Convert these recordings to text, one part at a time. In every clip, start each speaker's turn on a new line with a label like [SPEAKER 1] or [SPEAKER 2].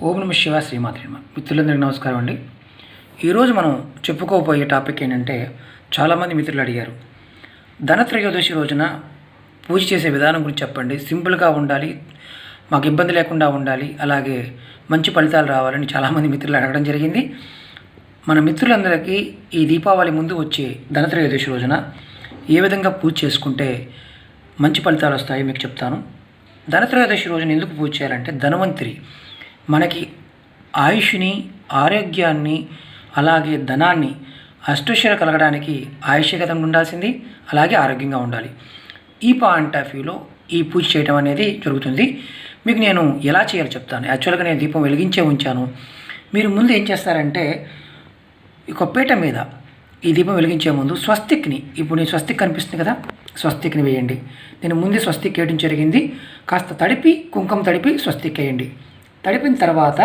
[SPEAKER 1] ఓం నమ శివ శ్రీమాత్రి నమః. మిత్రులందరికీ నమస్కారం అండి. ఈరోజు మనం చెప్పుకోబోయే టాపిక్ ఏంటంటే, చాలామంది మిత్రులు అడిగారు, ధనత్రయోదశి రోజున పూజ చేసే విధానం గురించి చెప్పండి, సింపుల్గా ఉండాలి, మాకు ఇబ్బంది లేకుండా ఉండాలి, అలాగే మంచి ఫలితాలు రావాలని చాలామంది మిత్రులు అడగడం జరిగింది. మన మిత్రులందరికీ ఈ దీపావళి ముందు వచ్చే ధనత్రయోదశి రోజున ఏ విధంగా పూజ చేసుకుంటే మంచి ఫలితాలు వస్తాయో మీకు చెప్తాను. ధనత్రయోదశి రోజున ఎందుకు పూజ చేయాలంటే, ధనవంతరి మనకి ఆయుష్ని, ఆరోగ్యాన్ని, అలాగే ధనాన్ని, అష్టైశ్వర్యాలు కలగడానికి ఆయుష్యగతంగా ఉండాల్సింది, అలాగే ఆరోగ్యంగా ఉండాలి. ఈ పాయింట్ ఆఫ్ వ్యూలో ఈ పూజ చేయడం అనేది జరుగుతుంది. మీకు నేను ఎలా చేయాలో చెప్తాను. యాక్చువల్గా నేను దీపం వెలిగించే ఉంచాను. మీరు ముందు ఏం చేస్తారంటే, ఒక పీట మీద ఈ దీపం వెలిగించే ముందు స్వస్తిక్ని, ఇప్పుడు నేను స్వస్తిక్ కనిపిస్తుంది కదా, స్వస్తిక్ని వేయండి. నేను ముందే స్వస్తిక్ వేయడం జరిగింది. కాస్త తడిపి, కుంకుమ తడిపి స్వస్తిక్ వేయండి. తడిపిన తర్వాత,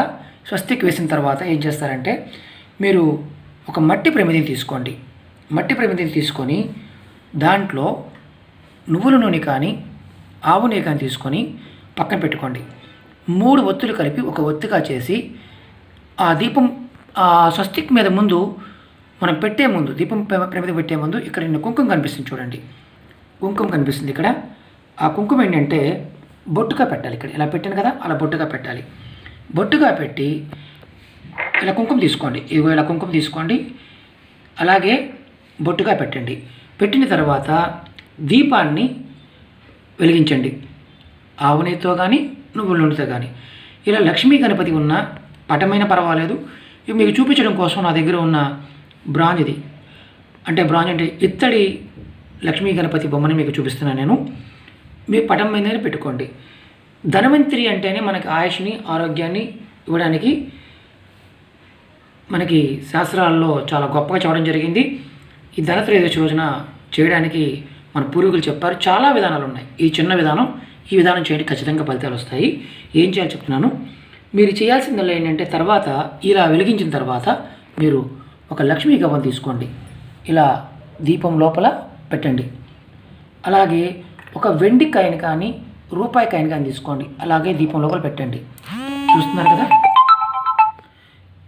[SPEAKER 1] స్వస్తిక్ వేసిన తర్వాత ఏం చేస్తారంటే, మీరు ఒక మట్టి ప్రమిదిని తీసుకోండి. మట్టి ప్రమిదిని తీసుకొని దాంట్లో నువ్వుల నూనె కానీ, ఆవు నెయ్యి కానీ తీసుకొని పక్కన పెట్టుకోండి. 3 ఒత్తులు కలిపి ఒక ఒత్తిగా చేసి ఆ దీపం స్వస్తిక్ మీద ముందు మనం పెట్టే ముందు, దీపం ప్రమిది పెట్టే ముందు ఇక్కడ నిన్న కుంకుమ కనిపిస్తుంది చూడండి, కుంకుమ కనిపిస్తుంది ఇక్కడ. ఆ కుంకుమ ఏంటంటే బొట్టుగా పెట్టాలి. ఇక్కడ ఇలా పెట్టాను కదా, అలా బొట్టుగా పెట్టాలి. బొట్టుగా పెట్టి ఇలా కుంకుమ తీసుకోండి, ఇదిగో ఇలా కుంకుమ తీసుకోండి, అలాగే బొట్టుగా పెట్టండి. పెట్టిన తర్వాత దీపాన్ని వెలిగించండి, ఆవు నెయ్యితో కానీ, నువ్వుల నూనెతో కానీ. ఇలా లక్ష్మీ గణపతి ఉన్న పటమైన పర్వాలేదు. ఇవి మీకు చూపించడం కోసం నా దగ్గర ఉన్న బ్రాంజ్ అంటే ఇత్తడి లక్ష్మీ గణపతి బొమ్మని మీకు చూపిస్తున్నాను నేను. మీ పటం మీదనే పెట్టుకోండి. ధనవంతరి అంటేనే మనకి ఆయుష్ని, ఆరోగ్యాన్ని ఇవ్వడానికి మనకి శాస్త్రాల్లో చాలా గొప్పగా చెప్పడం జరిగింది. ఈ ధనత్రయోదశి రోజున చేయడానికి మన పూర్వీకులు చెప్పారు. చాలా విధానాలు ఉన్నాయి. ఈ చిన్న విధానం, ఈ విధానం చేయండి, ఖచ్చితంగా ఫలితాలు వస్తాయి. ఏం చేయాలో చెప్తున్నాను. మీరు చేయాల్సిందల్లా ఏంటంటే, తర్వాత ఇలా వెలిగించిన తర్వాత మీరు ఒక లక్ష్మీ గవ్వను తీసుకోండి, ఇలా దీపం లోపల పెట్టండి. అలాగే ఒక వెండి కాయని కానీ, రూపాయి కాయని కానీ తీసుకోండి, అలాగే దీపం లోపల పెట్టండి. చూస్తున్నారు కదా.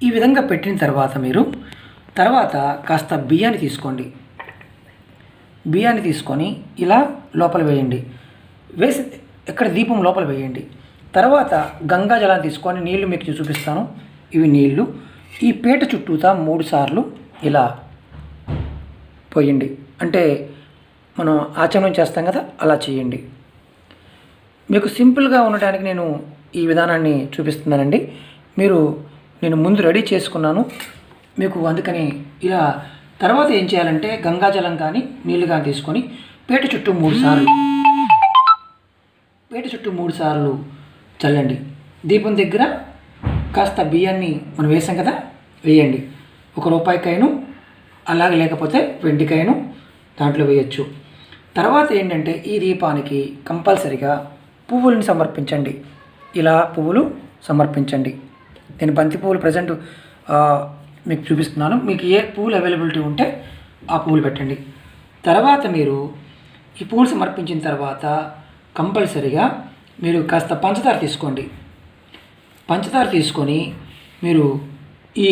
[SPEAKER 1] ఈ విధంగా పెట్టిన తర్వాత మీరు కాస్త బియ్యాన్ని తీసుకోండి. బియ్యాన్ని తీసుకొని ఇలా లోపల వేయండి. వేసి ఇక్కడ దీపం లోపల వేయండి. తర్వాత గంగా జలాన్ని తీసుకొని, నీళ్లు మీకు చూపిస్తాను, ఇవి నీళ్లు. ఈ పీట చుట్టూతా 3 సార్లు ఇలా పోయండి. అంటే మనం ఆచమనం చేస్తాం కదా, అలా చేయండి. మీకు సింపుల్గా ఉండటానికి నేను ఈ విధానాన్ని చూపిస్తున్నానండి. నేను ముందు రెడీ చేసుకున్నాను మీకు, అందుకని ఇలా. తర్వాత ఏం చేయాలంటే, గంగాజలం కానీ, నీళ్ళు కానీ తీసుకొని పీట చుట్టూ 3 సార్లు చల్లండి. దీపం దగ్గర కాస్త బియ్యాన్ని మనం వేసాం కదా, వేయండి. ఒక రూపాయికాయను, అలాగే లేకపోతే వెండికాయను దాంట్లో వేయచ్చు. తర్వాత ఏంటంటే, ఈ దీపానికి కంపల్సరిగా పువ్వులను సమర్పించండి. ఇలా పువ్వులు సమర్పించండి. నేను బంతి పువ్వులు ప్రజెంట్ మీకు చూపిస్తున్నాను. మీకు ఏ పువ్వులు అవైలబిలిటీ ఉంటే ఆ పువ్వులు పెట్టండి. తర్వాత మీరు ఈ పువ్వులు సమర్పించిన తర్వాత కంపల్సరిగా మీరు కాస్త పంచదార తీసుకోండి. పంచదార తీసుకొని మీరు ఈ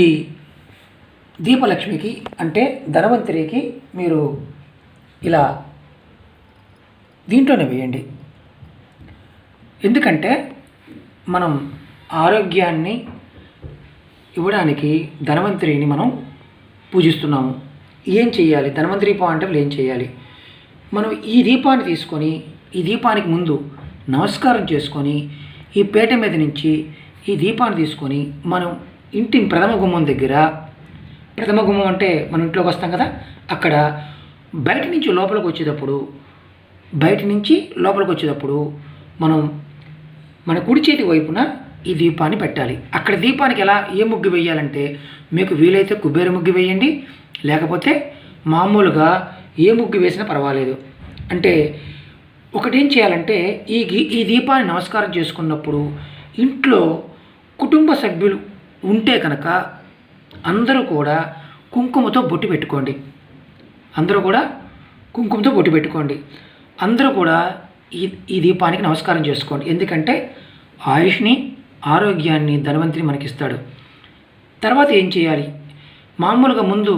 [SPEAKER 1] దీపలక్ష్మికి, అంటే ధనవంతరికి మీరు ఇలా దీంట్లోనే వేయండి. ఎందుకంటే మనం ఆరోగ్యాన్ని ఇవ్వడానికి ధనవంతరిని మనం పూజిస్తున్నాము. ఏం చేయాలి, ధనవంతరి పాయింట్ ఏం చేయాలి? మనం ఈ దీపాన్ని తీసుకొని, ఈ దీపానికి ముందు నమస్కారం చేసుకొని, ఈ పీట మీద నుంచి ఈ దీపాన్ని తీసుకొని మనం ఇంటి ప్రథమ గుమ్మం దగ్గర, ప్రథమ గుమ్మం అంటే మనం ఇంట్లోకి వస్తాం కదా, అక్కడ బయట నుంచి లోపలికి వచ్చేటప్పుడు మనం మన కుడి చేతి వైపున ఈ దీపాన్ని పెట్టాలి. అక్కడ దీపానికి ఏ ముగ్గు వేయాలంటే, మీకు వీలైతే కుబేర ముగ్గు వేయండి, లేకపోతే మామూలుగా ఏ ముగ్గు వేసినా పర్వాలేదు. అంటే ఒకటేం చేయాలంటే, ఈ దీపాన్ని నమస్కారం చేసుకున్నప్పుడు ఇంట్లో కుటుంబ సభ్యులు ఉంటే కనుక అందరూ కూడా కుంకుమతో బొట్టు పెట్టుకోండి. అందరూ కూడా ఈ దీపానికి నమస్కారం చేసుకోండి. ఎందుకంటే ఆయుష్ని, ఆరోగ్యాన్ని ధనవంతుని మనకిస్తాడు. తర్వాత ఏం చేయాలి? మామూలుగా ముందు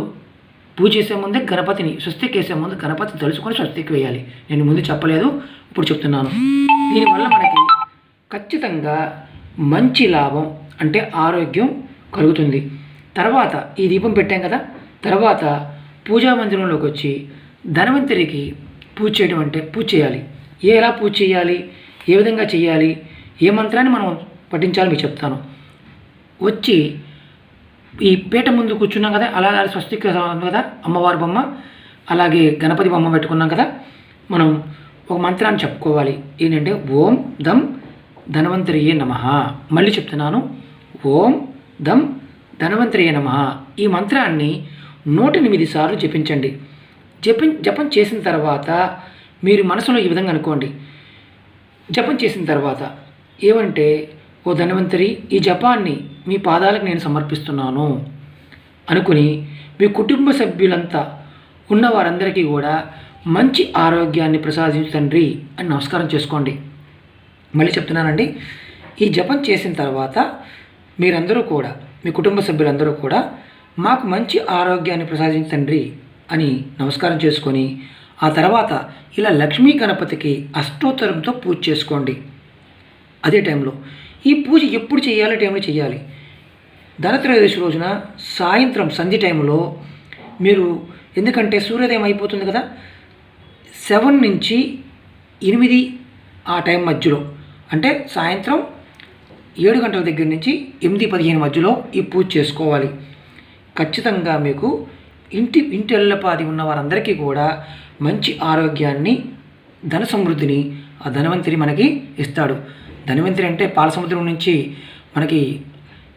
[SPEAKER 1] పూజ చేసే ముందే గణపతిని స్వస్తికి వేసే ముందు గణపతిని తలుచుకొని స్వస్తికి వేయాలి. నేను ముందు చెప్పలేదు, ఇప్పుడు చెప్తున్నాను. దీనివల్ల మనకి ఖచ్చితంగా మంచి లాభం అంటే ఆరోగ్యం కలుగుతుంది. తర్వాత ఈ దీపం పెట్టాం కదా, తర్వాత పూజా మందిరంలోకి వచ్చి ధనవంతుడికి పూజ చేయడం అంటే పూజ చేయాలి. ఎలా పూజ చేయాలి, ఏ విధంగా చేయాలి, ఏ మంత్రాన్ని మనం పఠించాలో మీకు చెప్తాను. వచ్చి ఈ పీట ముందు కూర్చున్నాం కదా, అలాగే స్వస్తికి ఉంది కదా అమ్మవారి బొమ్మ, అలాగే గణపతి బొమ్మ పెట్టుకున్నాం కదా, మనం ఒక మంత్రాన్ని చెప్పుకోవాలి. ఏంటంటే ఓం దం ధన్వంతరియే నమః. మళ్ళీ చెప్తున్నాను, ఓం దం ధన్వంతరియే నమః. ఈ మంత్రాన్ని 108 సార్లు జపించండి. జపం చేసిన తర్వాత మీరు మనసులో ఈ విధంగా అనుకోండి. జపం చేసిన తర్వాత ఏమంటే, ఓ ధన్వంతరి, ఈ జపాన్ని మీ పాదాలకు నేను సమర్పిస్తున్నాను అనుకుని మీ కుటుంబ సభ్యులంతా ఉన్న వారందరికీ కూడా మంచి ఆరోగ్యాన్ని ప్రసాదించు తండ్రి అని నమస్కారం చేసుకోండి. మళ్ళీ చెప్తున్నానండి, ఈ జపం చేసిన తర్వాత మీరందరూ కూడా, మీ కుటుంబ సభ్యులందరూ కూడా మాకు మంచి ఆరోగ్యాన్ని ప్రసాదించు తండ్రి అని నమస్కారం చేసుకొని ఆ తర్వాత ఇలా లక్ష్మీ గణపతికి అష్టోత్తరంతో పూజ చేసుకోండి. అదే టైంలో ఈ పూజ ఎప్పుడు చేయాలి, టైంలో చేయాలి. ధనత్రయోదశి రోజున సాయంత్రం సంధ్య టైంలో మీరు, ఎందుకంటే సూర్యోదయం అయిపోతుంది కదా, 7 నుంచి 8 ఆ టైం మధ్యలో, అంటే సాయంత్రం 7 గంటల దగ్గర నుంచి 8:15 మధ్యలో ఈ పూజ చేసుకోవాలి. ఖచ్చితంగా మీకు ఇంటి ఎల్లపాది ఉన్న వారందరికీ కూడా మంచి ఆరోగ్యాన్ని, ధన సమృద్ధిని ఆ ధనవంతుని మనకి ఇస్తాడు. ధనవంతుని అంటే పాలసముద్రం నుంచి మనకి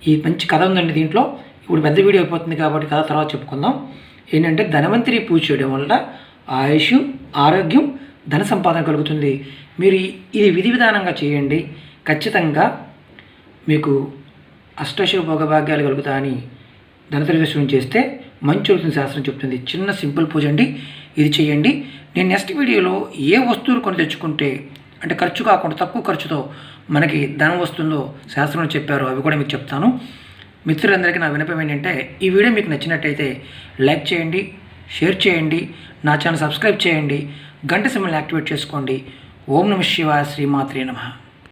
[SPEAKER 1] ఈ మంచి కథ ఉందండి. దీంట్లో ఇప్పుడు పెద్ద వీడియో అయిపోతుంది కాబట్టి కథ తర్వాత చెప్పుకుందాం. ఏంటంటే ధనవంతుని పూజ చేయడం వల్ల ఆయుష్, ఆరోగ్యం, ధన సంపాదన కలుగుతుంది. మీరు ఇది విధి విధానంగా చేయండి, ఖచ్చితంగా మీకు అష్టైశ్వర్య భోగభాగ్యాలు కలుగుతాయని ధనత్రయోదశి చేస్తే మంచి అవుతుంది శాస్త్రం చెప్తుంది. చిన్న సింపుల్ పూజ అండి, ఇది చేయండి. నేను నెక్స్ట్ వీడియోలో ఏ వస్తువులు కొని తెచ్చుకుంటే అంటే ఖర్చు కాకుండా తక్కువ ఖర్చుతో మనకి ధనం వస్తుందో శాస్త్రంలో చెప్పారు, అవి కూడా మీకు చెప్తాను. మిత్రులందరికీ నా విన్నపం ఏంటంటే, ఈ వీడియో మీకు నచ్చినట్టయితే లైక్ చేయండి, షేర్ చేయండి, నా ఛానల్ సబ్స్క్రైబ్ చేయండి, గంట సింబల్ని యాక్టివేట్ చేసుకోండి. ఓం నమః శివాయ, శ్రీమాత్రే నమః.